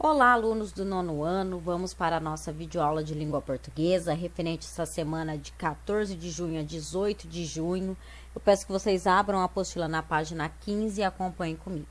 Olá, alunos do nono ano, vamos para a nossa videoaula de língua portuguesa, referente essa semana de 14 de junho a 18 de junho. Eu peço que vocês abram a apostila na página 15 e acompanhem comigo.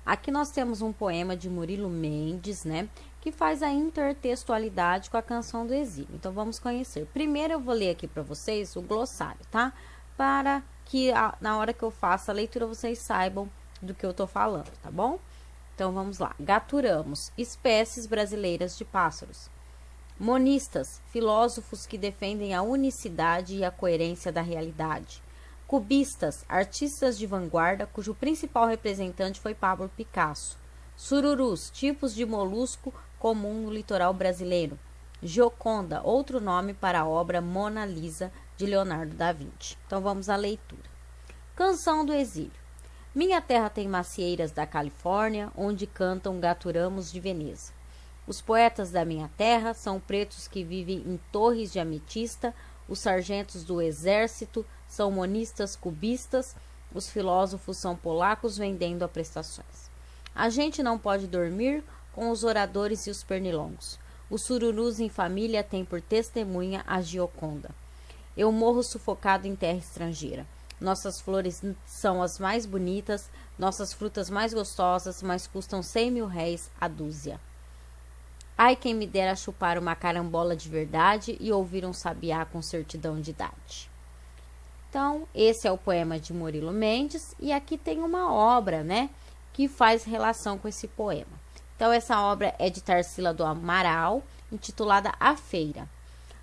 Aqui nós temos um poema de Murilo Mendes, né, que faz a intertextualidade com a Canção do Exílio. Então, vamos conhecer. Primeiro, eu vou ler aqui para vocês o glossário, tá? Para que na hora que eu faça a leitura, vocês saibam do que eu tô falando, tá bom? Então, vamos lá. Gaturamos, espécies brasileiras de pássaros. Monistas, filósofos que defendem a unicidade e a coerência da realidade. Cubistas, artistas de vanguarda, cujo principal representante foi Pablo Picasso. Sururus, tipos de molusco comum no litoral brasileiro. Gioconda, outro nome para a obra Mona Lisa, de Leonardo da Vinci. Então, vamos à leitura. Canção do Exílio. Minha terra tem macieiras da Califórnia, onde cantam gaturamos de Veneza. Os poetas da minha terra são pretos que vivem em torres de ametista, os sargentos do exército são monistas cubistas, os filósofos são polacos vendendo a prestações. A gente não pode dormir com os oradores e os pernilongos. Os sururus em família têm por testemunha a Gioconda. Eu morro sufocado em terra estrangeira. Nossas flores são as mais bonitas, nossas frutas mais gostosas, mas custam 100.000 réis a dúzia. Ai, quem me dera chupar uma carambola de verdade e ouvir um sabiá com certidão de idade. Então, esse é o poema de Murilo Mendes e aqui tem uma obra, né, que faz relação com esse poema. Então, essa obra é de Tarsila do Amaral, intitulada A Feira.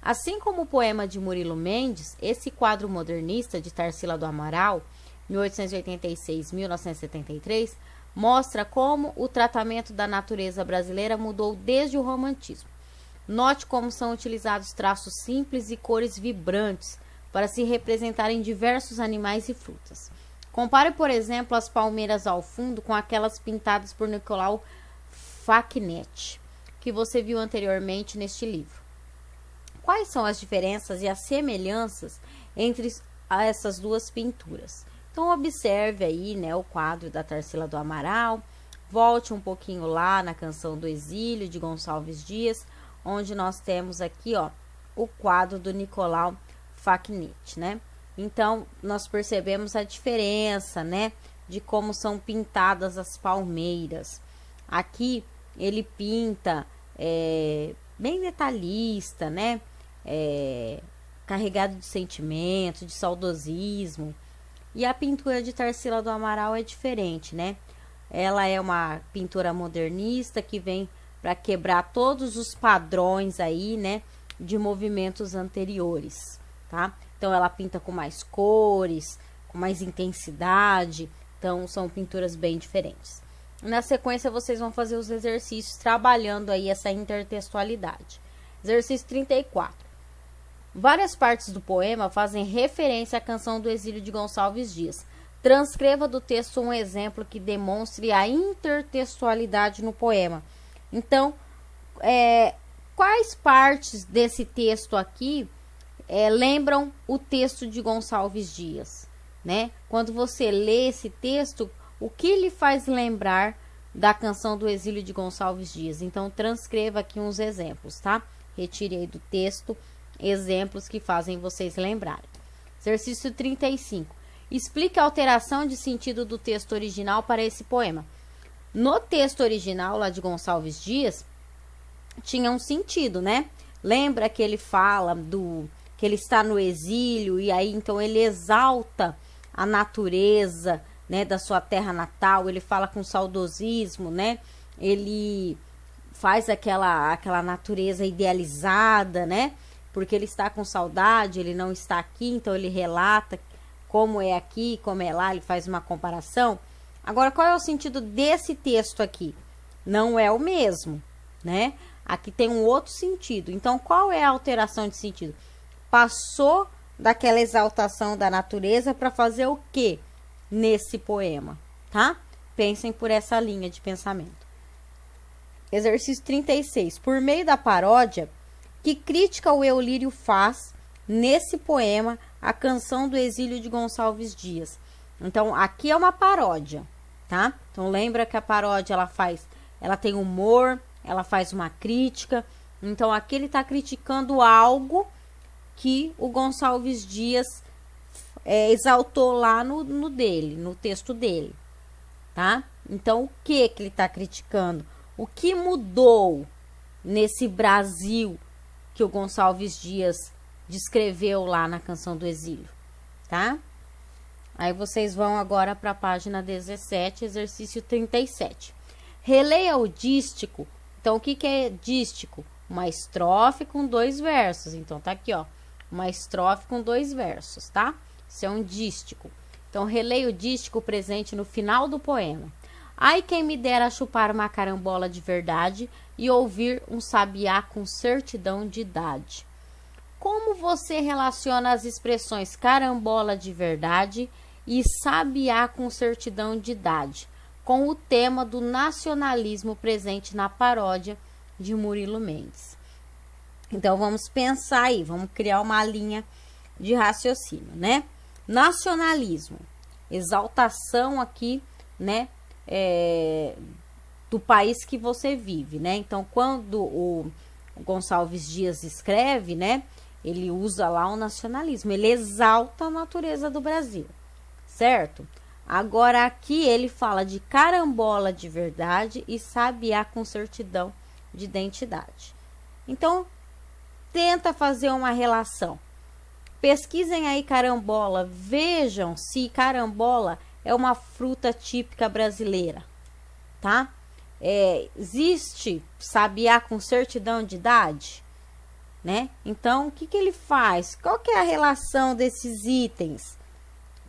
Assim como o poema de Murilo Mendes, esse quadro modernista de Tarsila do Amaral, 1886-1973, mostra como o tratamento da natureza brasileira mudou desde o romantismo. Note como são utilizados traços simples e cores vibrantes para se representarem diversos animais e frutas. Compare, por exemplo, as palmeiras ao fundo com aquelas pintadas por Nicolau Facchinetti, que você viu anteriormente neste livro. Quais são as diferenças e as semelhanças entre essas duas pinturas? Então, observe aí, né, o quadro da Tarsila do Amaral, volte um pouquinho lá na Canção do Exílio, de Gonçalves Dias, onde nós temos aqui, ó, o quadro do Nicolau Facchinetti, né? Então, nós percebemos a diferença, né, de como são pintadas as palmeiras. Aqui, ele pinta bem detalhista, né? Carregado de sentimento, de saudosismo. E a pintura de Tarsila do Amaral é diferente, né? Ela é uma pintura modernista que vem para quebrar todos os padrões aí, né, de movimentos anteriores, tá? Então, ela pinta com mais cores, com mais intensidade. Então, são pinturas bem diferentes. Na sequência, vocês vão fazer os exercícios trabalhando aí essa intertextualidade. Exercício 34. Várias partes do poema fazem referência à Canção do Exílio de Gonçalves Dias. Transcreva do texto um exemplo que demonstre a intertextualidade no poema. Então, quais partes desse texto aqui lembram o texto de Gonçalves Dias, né? Quando você lê esse texto, o que lhe faz lembrar da Canção do Exílio de Gonçalves Dias? Então, transcreva aqui uns exemplos, tá? Retire aí do texto exemplos que fazem vocês lembrarem. Exercício 35. Explique a alteração de sentido do texto original para esse poema. No texto original, lá de Gonçalves Dias, tinha um sentido, né? Lembra que ele fala que ele está no exílio e aí então ele exalta a natureza, né, da sua terra natal, ele fala com saudosismo, né? Ele faz aquela natureza idealizada, né? Porque ele está com saudade, ele não está aqui, então ele relata como é aqui, como é lá, ele faz uma comparação. Agora, qual é o sentido desse texto aqui? Não é o mesmo, né? Aqui tem um outro sentido. Então, qual é a alteração de sentido? Passou daquela exaltação da natureza para fazer o quê nesse poema, tá? Pensem por essa linha de pensamento. Exercício 36. Por meio da paródia, que crítica o Eulírio faz nesse poema a Canção do Exílio de Gonçalves Dias? Então, aqui é uma paródia, tá? Então, lembra que a paródia ela tem humor, ela faz uma crítica. Então aqui ele está criticando algo que o Gonçalves Dias exaltou lá no texto dele, tá? Então o que ele está criticando? O que mudou nesse Brasil que o Gonçalves Dias descreveu lá na Canção do Exílio, tá? Aí vocês vão agora para a página 17, exercício 37. Releia o dístico. Então, o que é dístico? Uma estrofe com 2 versos. Então, tá aqui, ó. Uma estrofe com 2 versos, tá? Isso é um dístico. Então, releia o dístico presente no final do poema. Ai, quem me dera chupar uma carambola de verdade e ouvir um sabiá com certidão de idade. Como você relaciona as expressões carambola de verdade e sabiá com certidão de idade com o tema do nacionalismo presente na paródia de Murilo Mendes? Então, vamos pensar aí, vamos criar uma linha de raciocínio, né? Nacionalismo, exaltação aqui, né? Do país que você vive, né? Então, quando o Gonçalves Dias escreve, né? Ele usa lá o nacionalismo, ele exalta a natureza do Brasil, certo? Agora aqui ele fala de carambola de verdade e sabiá com certidão de identidade. Então, tenta fazer uma relação. Pesquisem aí carambola, vejam se carambola é uma fruta típica brasileira, tá? Existe sabiá com certidão de idade? Né? Então, o que ele faz? Qual que é a relação desses itens,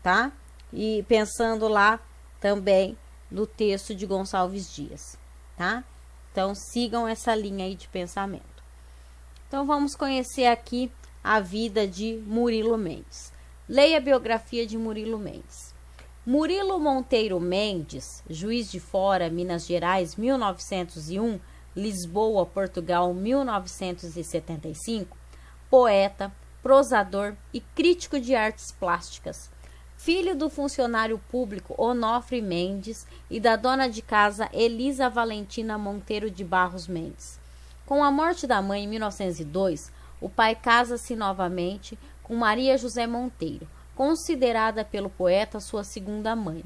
tá? E pensando lá também no texto de Gonçalves Dias, tá? Então, sigam essa linha aí de pensamento. Então, vamos conhecer aqui a vida de Murilo Mendes. Leia a biografia de Murilo Mendes. Murilo Monteiro Mendes, Juiz de Fora, Minas Gerais, 1901, Lisboa, Portugal, 1975, poeta, prosador e crítico de artes plásticas. Filho do funcionário público Onofre Mendes e da dona de casa Elisa Valentina Monteiro de Barros Mendes. Com a morte da mãe em 1902, o pai casa-se novamente com Maria José Monteiro, considerada pelo poeta sua segunda mãe.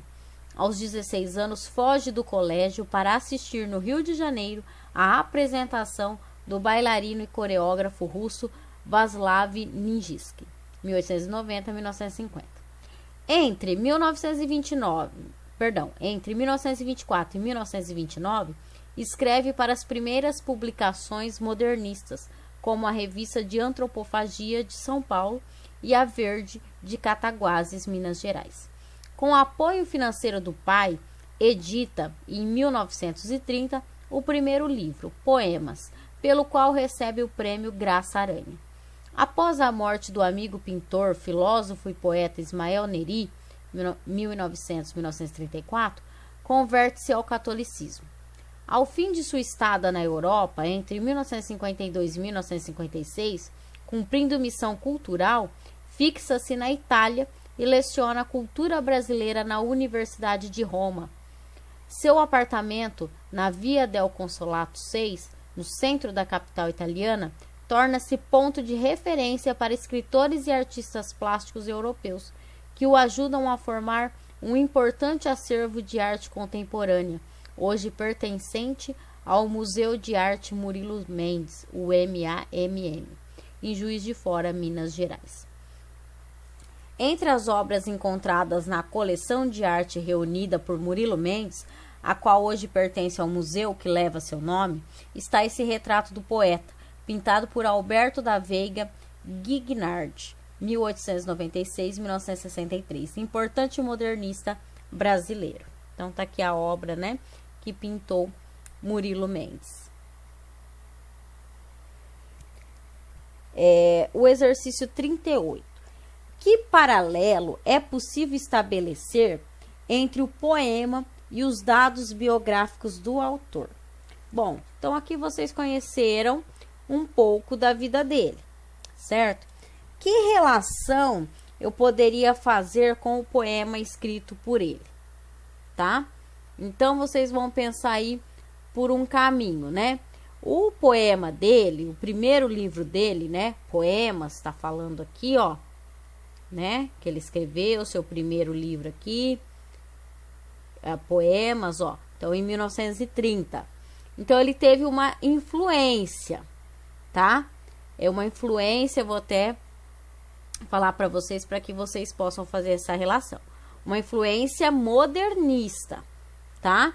Aos 16 anos, foge do colégio para assistir no Rio de Janeiro a apresentação do bailarino e coreógrafo russo Vaslav Nijinsky, 1890-1950. Entre 1924 e 1929, escreve para as primeiras publicações modernistas, como a Revista de Antropofagia de São Paulo e a Verde de Cataguases, Minas Gerais. Com o apoio financeiro do pai, edita, em 1930, o primeiro livro, Poemas, pelo qual recebe o prêmio Graça Aranha. Após a morte do amigo pintor, filósofo e poeta Ismael Neri, 1900-1934, converte-se ao catolicismo. Ao fim de sua estada na Europa, entre 1952 e 1956, cumprindo missão cultural, fixa-se na Itália e leciona a cultura brasileira na Universidade de Roma. Seu apartamento, na Via del Consolato 6, no centro da capital italiana, torna-se ponto de referência para escritores e artistas plásticos europeus, que o ajudam a formar um importante acervo de arte contemporânea, hoje pertencente ao Museu de Arte Murilo Mendes, o MAMM, em Juiz de Fora, Minas Gerais. Entre as obras encontradas na coleção de arte reunida por Murilo Mendes, a qual hoje pertence ao museu que leva seu nome, está esse retrato do poeta, pintado por Alberto da Veiga Guignard, 1896-1963, importante modernista brasileiro. Então tá aqui a obra, né, que pintou Murilo Mendes. O exercício 38. Que paralelo é possível estabelecer entre o poema e os dados biográficos do autor? Bom, então aqui vocês conheceram um pouco da vida dele, certo? Que relação eu poderia fazer com o poema escrito por ele, tá? Então vocês vão pensar aí por um caminho, né? O poema dele, o primeiro livro dele, né? Poemas, tá falando aqui, ó, né? Que ele escreveu, seu primeiro livro aqui, Poemas, ó. Então, em 1930. Então, ele teve uma influência, tá? É uma influência, eu vou até falar para vocês, para que vocês possam fazer essa relação. Uma influência modernista, tá?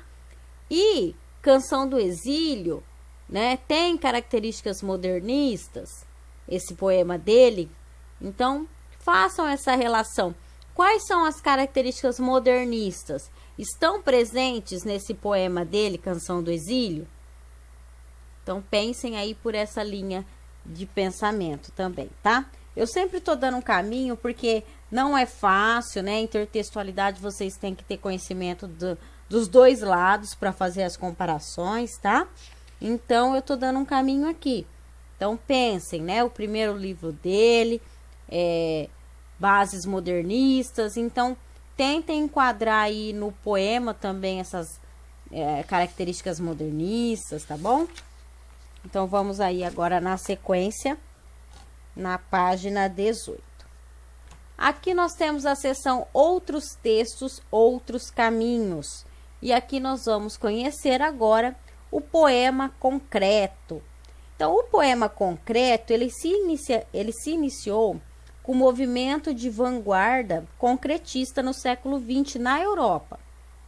E Canção do Exílio, né, tem características modernistas, esse poema dele. Então, façam essa relação. Quais são as características modernistas? Estão presentes nesse poema dele, Canção do Exílio? Então, pensem aí por essa linha de pensamento também, tá? Eu sempre estou dando um caminho, porque não é fácil, né? Intertextualidade, vocês têm que ter conhecimento dos dois lados para fazer as comparações, tá? Então, eu tô dando um caminho aqui. Então, pensem, né? O primeiro livro dele, Bases Modernistas. Então, tentem enquadrar aí no poema também essas características modernistas, tá bom? Então, vamos aí agora na sequência, na página 18. Aqui nós temos a seção Outros Textos, Outros Caminhos. E aqui nós vamos conhecer agora o poema concreto. Então, o poema concreto, ele se iniciou com o movimento de vanguarda concretista no século XX na Europa,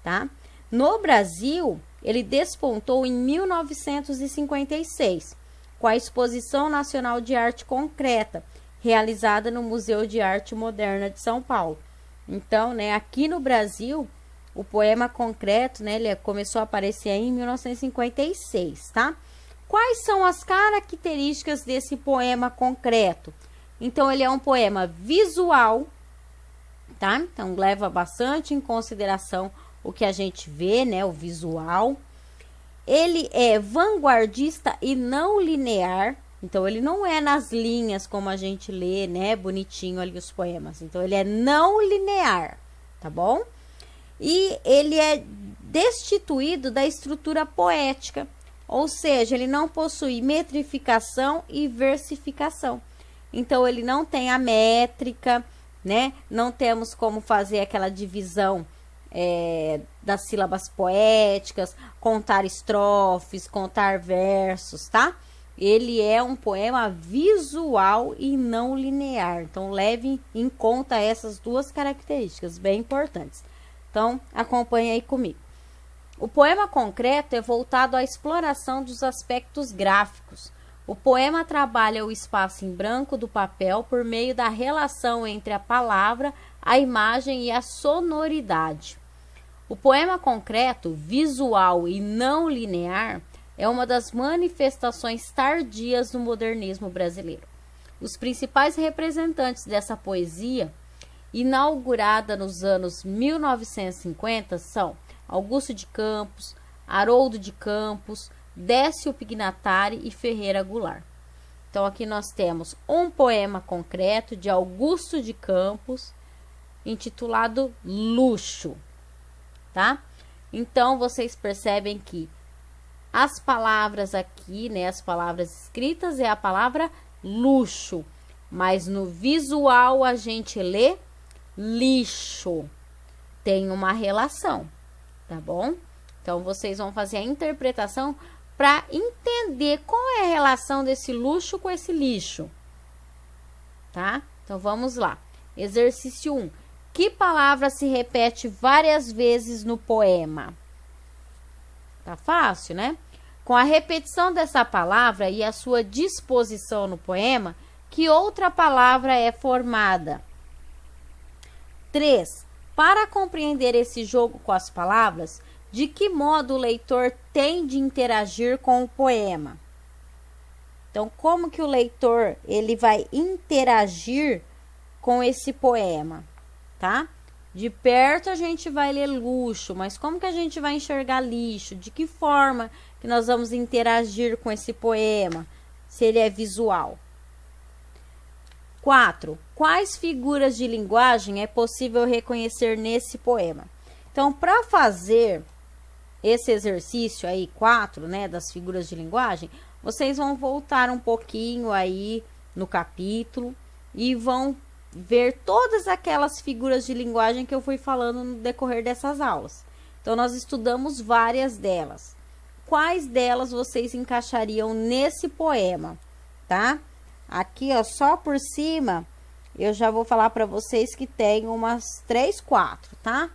tá? No Brasil, ele despontou em 1956, com a Exposição Nacional de Arte Concreta, realizada no Museu de Arte Moderna de São Paulo. Então, né, aqui no Brasil, o poema concreto, né, ele começou a aparecer aí em 1956, tá? Quais são as características desse poema concreto? Então, ele é um poema visual, tá? Então, leva bastante em consideração o que a gente vê, né, o visual. Ele é vanguardista e não linear. Então, ele não é nas linhas como a gente lê, né, bonitinho ali os poemas. Então, ele é não linear, tá bom? E ele é destituído da estrutura poética, ou seja, ele não possui metrificação e versificação. Então, ele não tem a métrica, né? Não temos como fazer aquela divisão das sílabas poéticas, contar estrofes, contar versos, tá? Ele é um poema visual e não linear. Então, leve em conta essas duas características bem importantes. Então, acompanhe aí comigo. O poema concreto é voltado à exploração dos aspectos gráficos. O poema trabalha o espaço em branco do papel por meio da relação entre a palavra, a imagem e a sonoridade. O poema concreto, visual e não linear, é uma das manifestações tardias do modernismo brasileiro. Os principais representantes dessa poesia, inaugurada nos anos 1950, são Augusto de Campos, Haroldo de Campos, Décio Pignatari e Ferreira Goulart. Então, aqui nós temos um poema concreto de Augusto de Campos, intitulado Luxo, tá? Então, vocês percebem que as palavras aqui, né, as palavras escritas é a palavra luxo, mas no visual a gente lê lixo. Tem uma relação, tá bom? Então, vocês vão fazer a interpretação para entender qual é a relação desse luxo com esse lixo, tá? Então, vamos lá. Exercício 1. Que palavra se repete várias vezes no poema? Tá fácil, né? Com a repetição dessa palavra e a sua disposição no poema, que outra palavra é formada? 3. Para compreender esse jogo com as palavras, de que modo o leitor tem de interagir com o poema? Então, como que o leitor ele vai interagir com esse poema, tá? De perto a gente vai ler luxo, mas como que a gente vai enxergar lixo? De que forma que nós vamos interagir com esse poema, se ele é visual? 4. Quais figuras de linguagem é possível reconhecer nesse poema? Então, para fazer esse exercício aí, 4, né, das figuras de linguagem, vocês vão voltar um pouquinho aí no capítulo e vão ver todas aquelas figuras de linguagem que eu fui falando no decorrer dessas aulas. Então, nós estudamos várias delas. Quais delas vocês encaixariam nesse poema, tá? Aqui, ó, só por cima, eu já vou falar para vocês que tem umas 3, 4, tá?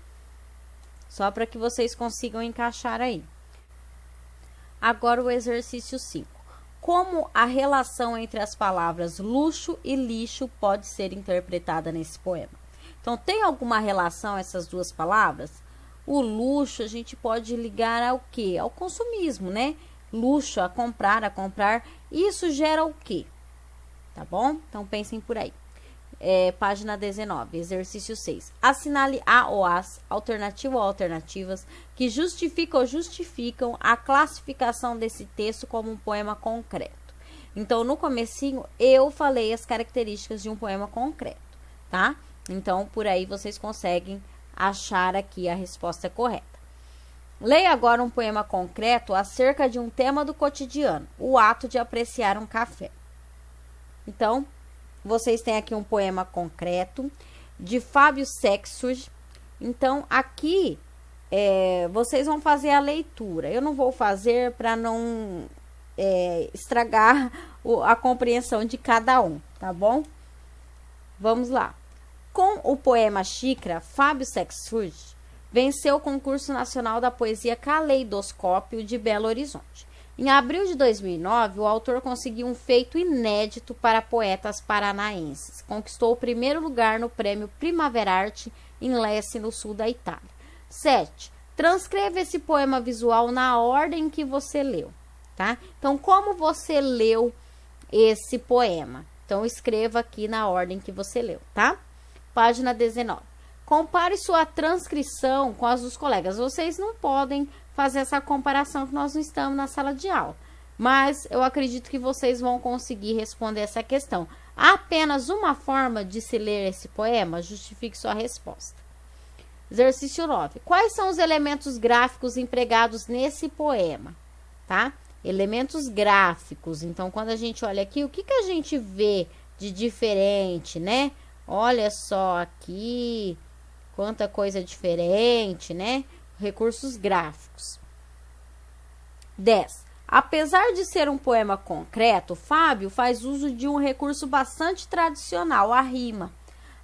Só para que vocês consigam encaixar aí. Agora o exercício 5. Como a relação entre as palavras luxo e lixo pode ser interpretada nesse poema? Então, tem alguma relação essas duas palavras? O luxo a gente pode ligar ao quê? Ao consumismo, né? Luxo, a comprar, Isso gera o quê? Tá bom? Então, pensem por aí. Página 19, exercício 6. Assinale a ou as, alternativa ou alternativas, que justificam ou justificam a classificação desse texto como um poema concreto. Então, no comecinho, eu falei as características de um poema concreto, tá? Então, por aí vocês conseguem achar aqui a resposta correta. Leia agora um poema concreto acerca de um tema do cotidiano, o ato de apreciar um café. Então, vocês têm aqui um poema concreto de Fábio Sextus. Então, aqui vocês vão fazer a leitura. Eu não vou fazer para não estragar a compreensão de cada um, tá bom? Vamos lá. Com o poema Xícara, Fábio Sextus venceu o concurso nacional da poesia Caleidoscópio de Belo Horizonte. Em abril de 2009, o autor conseguiu um feito inédito para poetas paranaenses. Conquistou o primeiro lugar no prêmio Primavera Arte em Lecce, no sul da Itália. 7. Transcreva esse poema visual na ordem que você leu, tá? Então, como você leu esse poema? Então, escreva aqui na ordem que você leu, tá? Página 19. Compare sua transcrição com as dos colegas. Vocês não podem fazer essa comparação que nós não estamos na sala de aula. Mas eu acredito que vocês vão conseguir responder essa questão. Há apenas uma forma de se ler esse poema? Justifique sua resposta. Exercício 9. Quais são os elementos gráficos empregados nesse poema? Tá? Elementos gráficos. Então, quando a gente olha aqui, o que a gente vê de diferente, né? Olha só aqui, quanta coisa diferente, né? Recursos gráficos. 10. Apesar de ser um poema concreto, Fábio faz uso de um recurso bastante tradicional, a rima.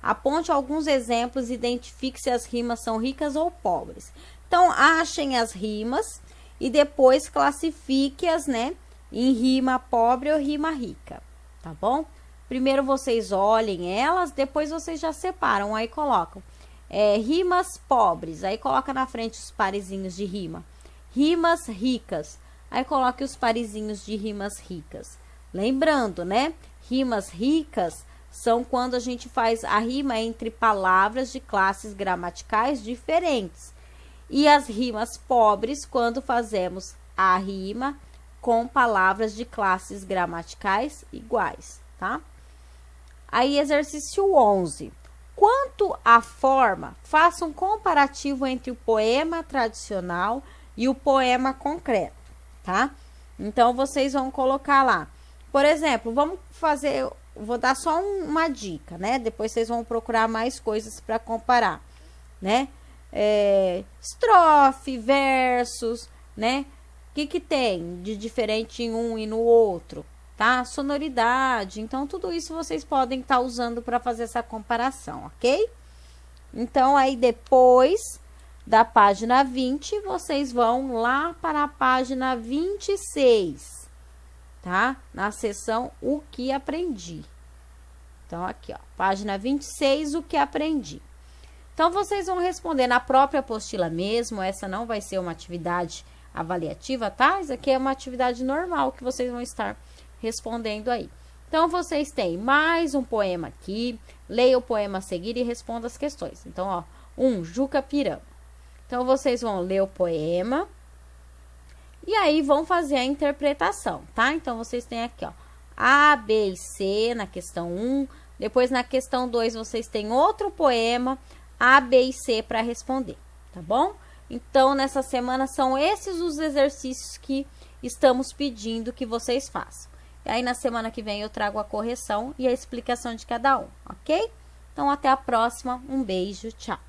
Aponte alguns exemplos e identifique se as rimas são ricas ou pobres. Então, achem as rimas e depois classifique-as, né, em rima pobre ou rima rica, tá bom? Primeiro vocês olhem elas, depois vocês já separam, aí colocam rimas pobres, aí coloca na frente os parezinhos de rima. Rimas ricas, aí coloque os parezinhos de rimas ricas. Lembrando, né? Rimas ricas são quando a gente faz a rima entre palavras de classes gramaticais diferentes. E as rimas pobres, quando fazemos a rima com palavras de classes gramaticais iguais, tá? Aí, exercício 11. Quanto à forma, faça um comparativo entre o poema tradicional e o poema concreto, tá? Então, vocês vão colocar lá. Por exemplo, vamos fazer, vou dar só uma dica, né? Depois vocês vão procurar mais coisas para comparar, né? Estrofe, versos, né? O que tem de diferente em um e no outro? Tá? Sonoridade, então tudo isso vocês podem estar usando para fazer essa comparação, ok? Então, aí depois da página 20, vocês vão lá para a página 26, tá? Na seção O que aprendi. Então, aqui, ó, página 26, O que aprendi. Então, vocês vão responder na própria apostila mesmo, essa não vai ser uma atividade avaliativa, tá? Isso aqui é uma atividade normal que vocês vão estar respondendo aí. Então, vocês têm mais um poema aqui, leia o poema a seguir e responda as questões. Então, ó, Juca Pirama. Então, vocês vão ler o poema e aí vão fazer a interpretação, tá? Então, vocês têm aqui, ó, A, B e C na questão 1. Depois, na questão 2, vocês têm outro poema, A, B e C para responder, tá bom? Então, nessa semana, são esses os exercícios que estamos pedindo que vocês façam. E aí na semana que vem eu trago a correção e a explicação de cada um, ok? Então até a próxima, um beijo, tchau!